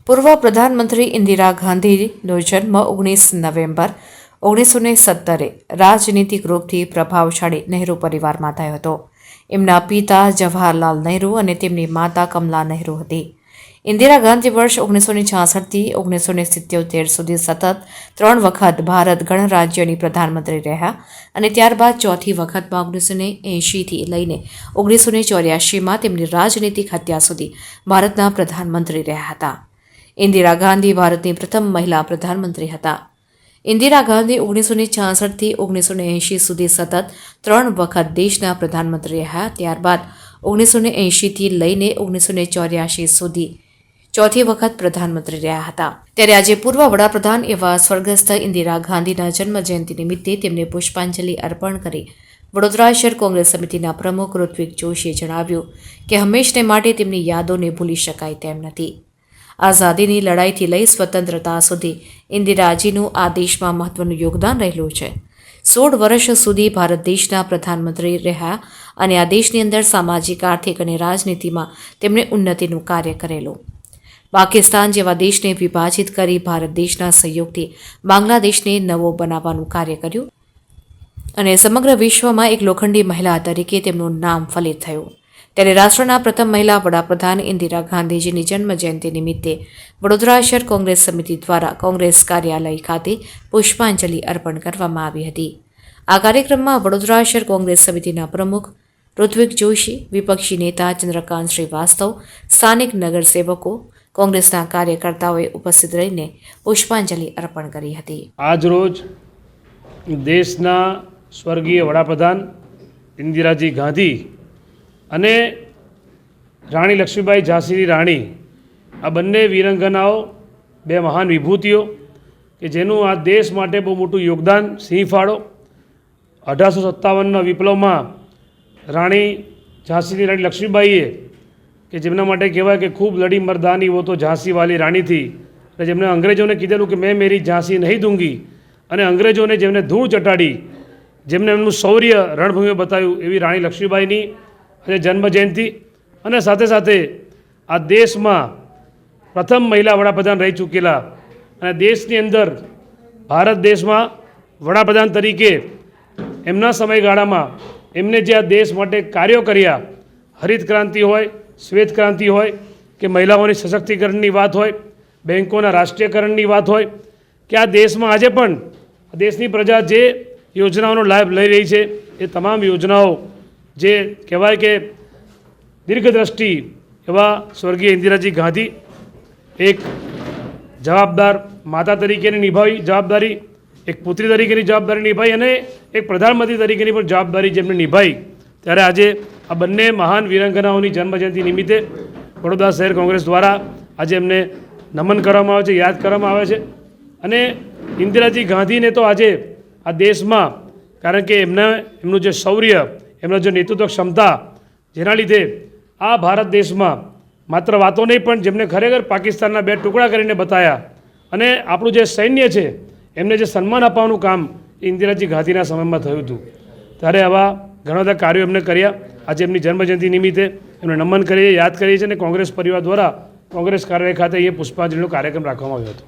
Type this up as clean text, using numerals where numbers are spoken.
પૂર્વ પ્રધાનમંત્રી ઇન્દિરા ગાંધીનો જન્મ 19 નવેમ્બર 1970 રાજનીતિક રૂપથી પ્રભાવશાળી નહેરુ પરિવારમાં થયો હતો. એમના પિતા જવાહરલાલ નહેરુ અને તેમની માતા કમલા નહેરુ હતી. ઇન્દિરા ગાંધી વર્ષ 1966થી 1977 સુધી સતત 3 વખત ભારત ગણરાજ્યની પ્રધાનમંત્રી રહ્યા અને ત્યારબાદ ચોથી વખતમાં 1980થી લઈને 1984માં તેમની રાજનીતિક હત્યા સુધી ભારતના પ્રધાનમંત્રી રહ્યા હતા. ઇન્દિરા ગાંધી ભારતની પ્રથમ મહિલા પ્રધાનમંત્રી હતા. ઇન્દિરા ગાંધી 1966થી 1980 સુધી સતત 3 વખત દેશના પ્રધાનમંત્રી રહ્યા. ત્યારબાદ 1980થી લઈને 1984 સુધી ચોથી વખત પ્રધાનમંત્રી રહ્યા હતા. ત્યારે આજે પૂર્વ વડાપ્રધાન એવા સ્વર્ગસ્થ ઇન્દિરા ગાંધીના જન્મજયંતિ નિમિત્તે તેમને પુષ્પાંજલિ અર્પણ કરી વડોદરા શહેર કોંગ્રેસ સમિતિના પ્રમુખ ઋત્વિક જોશીએ જણાવ્યું કે હંમેશને માટે તેમની યાદોને ભૂલી શકાય તેમ નથી. આઝાદીની લડાઈથી લઈ સ્વતંત્રતા સુધી ઇન્દિરાજીનું આ દેશમાં મહત્વનું યોગદાન રહેલું છે. 16 વર્ષ સુધી ભારત દેશના પ્રધાનમંત્રી રહ્યા અને આ દેશની અંદર સામાજિક, આર્થિક અને રાજનીતિમાં તેમણે ઉન્નતિનું કાર્ય કરેલું. પાકિસ્તાન જેવા દેશને વિભાજિત કરી ભારત દેશના સહયોગથી બાંગ્લાદેશને નવો બનાવવાનું કાર્ય કર્યું અને સમગ્ર વિશ્વમાં એક લોખંડી મહિલા તરીકે તેમનું નામ ફલિત થયું. ત્યારે રાષ્ટ્રના પ્રથમ મહિલા વડાપ્રધાન ઇન્દિરા ગાંધીજીની જન્મજયંતિ નિમિત્તે વડોદરા શહેર કોંગ્રેસ સમિતિ દ્વારા કોંગ્રેસ કાર્યાલય ખાતે પુષ્પાંજલિ અર્પણ કરવામાં આવી હતી. આ કાર્યક્રમમાં વડોદરા શહેર કોંગ્રેસ સમિતિના પ્રમુખ ઋત્વિક જોશી, વિપક્ષી નેતા ચંદ્રકાંત શ્રીવાસ્તવ, સ્થાનિક નગરસેવકો, કોંગ્રેસના કાર્યકર્તાઓએ ઉપસ્થિત રહીને પુષ્પાંજલિ અર્પણ કરી હતી. આજરોજ દેશના સ્વર્ગીય વડાપ્રધાન ઇન્દિરાજી ગાંધી અને રાણી લક્ષ્મીબાઈ ઝાંસીની રાણી, આ બંને વીરાંગનાઓ, બે મહાન વિભૂતિઓ કે જેનું આ દેશ માટે બહુ મોટું યોગદાન, સિંહ ફાળો. 1857ના વિપ્લવમાં રાણી ઝાંસીની રાણી લક્ષ્મીબાઈએ કે જેમના માટે કહેવાય કે ખૂબ લડી મર્દાની વો તો ઝાંસી વાલી રાણી થી, અને જેમણે અંગ્રેજોને કીધેલું કે મેં મેરી ઝાંસી નહીં દૂંગી, અને અંગ્રેજોને જેમને ધૂળ ચટાડી, જેમને એમનું શૌર્ય રણભૂમિએ બતાવ્યું, એવી રાણી લક્ષ્મીબાઈની આજે જન્મજયંતિ. અને સાથે સાથે આ દેશમાં પ્રથમ મહિલા વડાપ્રધાન રહી ચૂકેલા અને દેશની અંદર ભારત દેશમાં વડાપ્રધાન તરીકે એમના સમયગાળામાં એમને જે આ દેશ માટે કાર્યો કર્યા, હરિત ક્રાંતિ હોય, શ્વેત ક્રાંતિ હોય કે મહિલાઓની સશક્તિકરણની વાત હોય, બેન્કોના રાષ્ટ્રીયકરણની વાત હોય, કે આ દેશમાં આજે પણ દેશની પ્રજા જે યોજનાઓનો લાભ લઈ રહી છે એ તમામ યોજનાઓ જે કહેવાય કે દીર્ઘદ્રષ્ટિ એવા સ્વર્ગીય ઇન્દિરાજી ગાંધી એક જવાબદાર માતા તરીકેની નિભાવી જવાબદારી, એક પુત્રી તરીકેની જવાબદારી નિભાઈ અને એક પ્રધાનમંત્રી તરીકેની પણ જવાબદારી જેમને નિભાઈ. ત્યારે આજે આ બંને મહાન વીરાંગનાઓની જન્મજયંતિ નિમિત્તે વડોદરા શહેર કોંગ્રેસ દ્વારા આજે એમને નમન કરવામાં આવે છે, યાદ કરવામાં આવે છે. અને ઇન્દિરાજી ગાંધીને તો આજે આ દેશમાં, કારણ કે એમનું જે શૌર્ય, એમનો જે નેતૃત્વ ક્ષમતા, જેના લીધે આ ભારત દેશમાં માત્ર વાતો નહીં પણ જેમને ખરેખર પાકિસ્તાનના 2 ટુકડા કરીને બતાવ્યા અને આપણું જે સૈન્ય છે એમને જે સન્માન આપવાનું કામ ઇન્દિરાજી ગાંધીના સમયમાં થયું હતું. ત્યારે આવા ઘણા બધા કાર્યો એમને કર્યા. આજે એમની જન્મજયંતિ નિમિત્તે એમને નમન કરીએ, યાદ કરીએ છીએ અને કોંગ્રેસ પરિવાર દ્વારા કોંગ્રેસ કાર્યાલય ખાતે અહીંયા પુષ્પાંજલિનો કાર્યક્રમ રાખવામાં આવ્યો હતો.